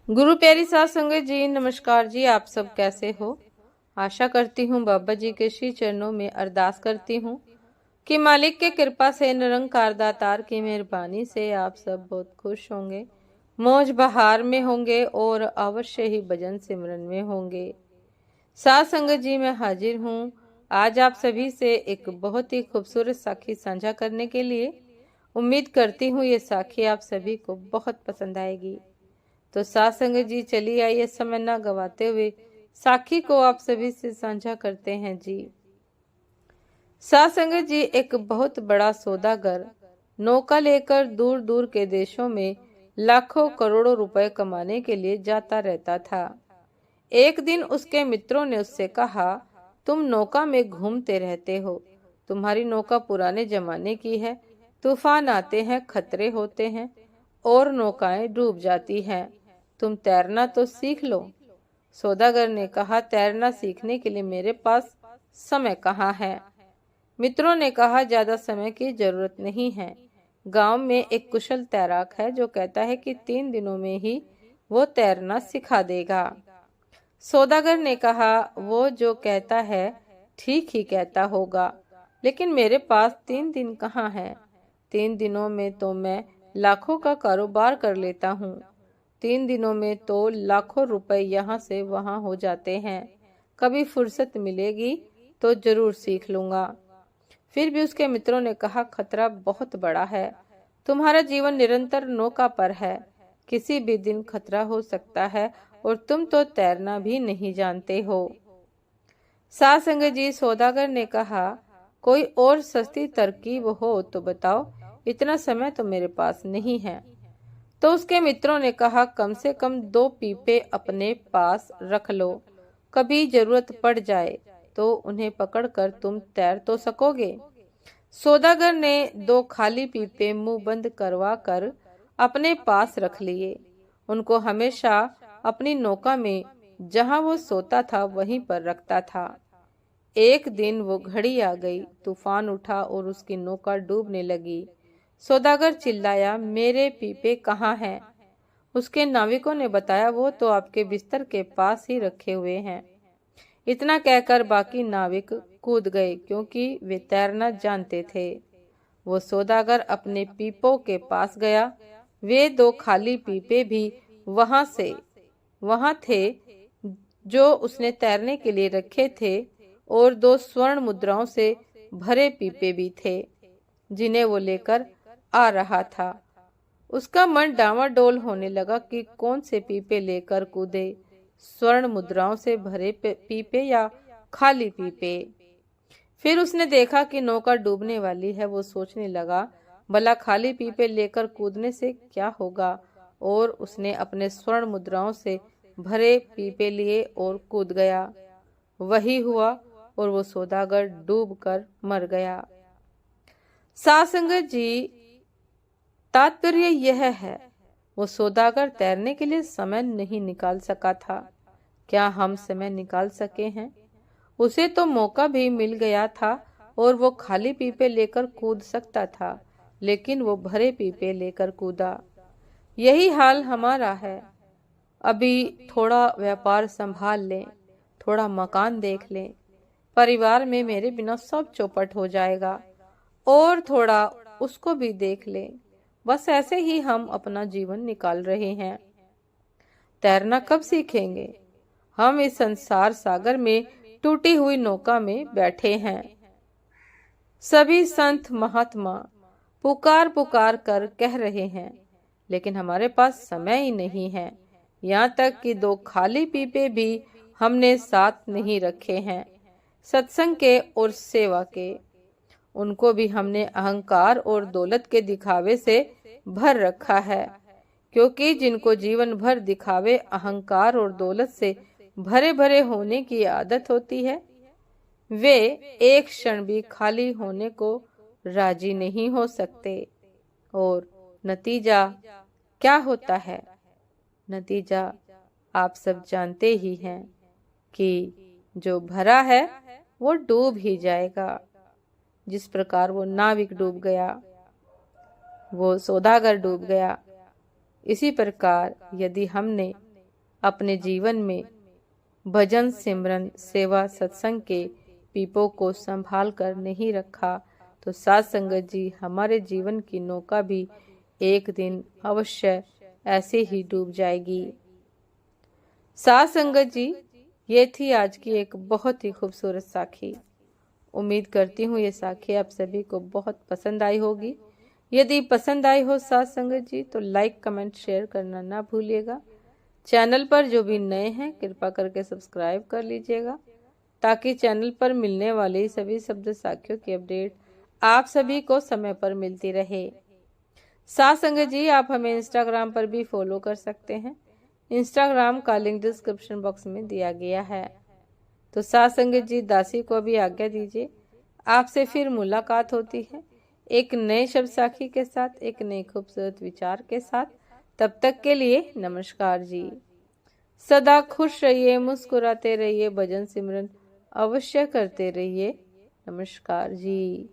गुरु प्यारी साध संगत जी, नमस्कार जी। आप सब कैसे हो? आशा करती हूँ बाबा जी के श्री चरणों में अरदास करती हूँ कि मालिक के कृपा से, निरंकार दातार की मेहरबानी से आप सब बहुत खुश होंगे, मौज बहार में होंगे और अवश्य ही भजन सिमरन में होंगे। साध संगत जी, मैं हाजिर हूँ आज आप सभी से एक बहुत ही खूबसूरत साखी साझा करने के लिए। उम्मीद करती हूँ ये साखी आप सभी को बहुत पसंद आएगी। तो साथ संगत जी, चलिए आइए समय ना गवाते हुए साखी को आप सभी से साझा करते हैं जी। साथ संगत जी, एक बहुत बड़ा सौदागर नौका लेकर दूर दूर के देशों में लाखों करोड़ों रुपए कमाने के लिए जाता रहता था। एक दिन उसके मित्रों ने उससे कहा, तुम नौका में घूमते रहते हो, तुम्हारी नौका पुराने जमाने की है, तूफान आते हैं, खतरे होते हैं और नौकाएं डूब जाती हैं, तुम तैरना तो सीख लो। सौदागर ने कहा, तैरना सीखने के लिए मेरे पास समय कहाँ है। मित्रों ने कहा, ज्यादा समय की जरूरत नहीं है, गांव में एक कुशल तैराक है जो कहता है कि 3 दिनों में ही वो तैरना सिखा देगा। सौदागर ने कहा, वो जो कहता है ठीक ही कहता होगा, लेकिन मेरे पास 3 दिन कहाँ है। 3 दिनों में तो मैं लाखों का कारोबार कर लेता हूँ। 3 दिनों में तो लाखों रुपए यहाँ से वहाँ हो जाते हैं। कभी फुर्सत मिलेगी तो जरूर सीख लूंगा। फिर भी उसके मित्रों ने कहा, खतरा बहुत बड़ा है, तुम्हारा जीवन निरंतर नौका पर है, किसी भी दिन खतरा हो सकता है और तुम तो तैरना भी नहीं जानते हो। साथ संगत जी, सौदागर ने कहा, कोई और सस्ती तरकीब हो तो बताओ, इतना समय तो मेरे पास नहीं है। तो उसके मित्रों ने कहा, कम से कम 2 पीपे अपने पास रख लो, कभी जरूरत पड़ जाए तो उन्हें पकड़कर तुम तैर तो सकोगे। सौदागर ने 2 खाली पीपे मुंह बंद करवा कर अपने पास रख लिए। उनको हमेशा अपनी नौका में जहां वो सोता था वहीं पर रखता था। एक दिन वो घड़ी आ गई, तूफान उठा और उसकी नौका डूबने लगी। सौदागर चिल्लाया, मेरे पीपे कहाँ हैं? उसके नाविकों ने बताया, वो तो आपके बिस्तर के पास ही रखे हुए हैं। इतना कहकर बाकी नाविक कूद गए, क्योंकि वे तैरना जानते थे। वो सौदागर अपने पीपों के पास गया। वे 2 खाली पीपे भी वहां थे जो उसने तैरने के लिए रखे थे, और 2 स्वर्ण मुद्राओं से भरे पीपे भी थे जिन्हें वो लेकर आ रहा था। उसका मन डामाडोल होने लगा कि कौन से पीपे लेकर कूदे, स्वर्ण मुद्राओं से भरे पीपे या खाली पीपे। फिर उसने देखा कि नौका डूबने वाली है। वो सोचने लगा, भला खाली पीपे लेकर कूदने से क्या होगा, और उसने अपने स्वर्ण मुद्राओं से भरे पीपे लिए और कूद गया। वही हुआ और वो सौदागर डूबकर मर गया। साथ संगत जी, तात्पर्य यह है, वो सौदागर तैरने के लिए समय नहीं निकाल सका था। क्या हम समय निकाल सके हैं? उसे तो मौका भी मिल गया था और वो खाली पीपे लेकर कूद सकता था, लेकिन वो भरे पीपे लेकर कूदा। यही हाल हमारा है। अभी थोड़ा व्यापार संभाल लें, थोड़ा मकान देख लें, परिवार में मेरे बिना सब चौपट हो जाएगा, और थोड़ा उसको भी देख लें। बस ऐसे ही हम अपना जीवन निकाल रहे हैं। तैरना कब सीखेंगे? हम इस संसार सागर में टूटी हुई नौका में बैठे हैं। सभी संत महात्मा पुकार पुकार कर कह रहे हैं, लेकिन हमारे पास समय ही नहीं है। यहाँ तक कि 2 खाली पीपे भी हमने साथ नहीं रखे हैं, सत्संग के और सेवा के। उनको भी हमने अहंकार और दौलत के दिखावे से भर रखा है, क्योंकि जिनको जीवन भर दिखावे, अहंकार और दौलत से भरे भरे होने की आदत होती है, वे एक क्षण भी खाली होने को राजी नहीं हो सकते। और नतीजा क्या होता है? नतीजा आप सब जानते ही हैं कि जो भरा है वो डूब ही जाएगा। जिस प्रकार वो नाविक डूब गया, वो सौदागर डूब गया, इसी प्रकार यदि हमने अपने जीवन में भजन सिमरन सेवा सत्संग के पीपों को संभाल कर नहीं रखा तो साध संगत जी हमारे जीवन की नौका भी एक दिन अवश्य ऐसे ही डूब जाएगी। साध संगत जी, ये थी आज की एक बहुत ही खूबसूरत साखी। उम्मीद करती हूँ ये साखी आप सभी को बहुत पसंद आई होगी। यदि पसंद आई हो साध संगत जी तो लाइक कमेंट शेयर करना ना भूलिएगा। चैनल पर जो भी नए हैं कृपा करके सब्सक्राइब कर लीजिएगा ताकि चैनल पर मिलने वाली सभी शब्द साखियों की अपडेट आप सभी को समय पर मिलती रहे। साध संगत जी, आप हमें इंस्टाग्राम पर भी फॉलो कर सकते हैं। इंस्टाग्राम का लिंक डिस्क्रिप्शन बॉक्स में दिया गया है। तो साध संगत जी, दासी को भी आज्ञा दीजिए। आपसे फिर मुलाकात होती है एक नए शब्द साखी के साथ, एक नए खूबसूरत विचार के साथ। तब तक के लिए नमस्कार जी। सदा खुश रहिए, मुस्कुराते रहिए, भजन सिमरन अवश्य करते रहिए। नमस्कार जी।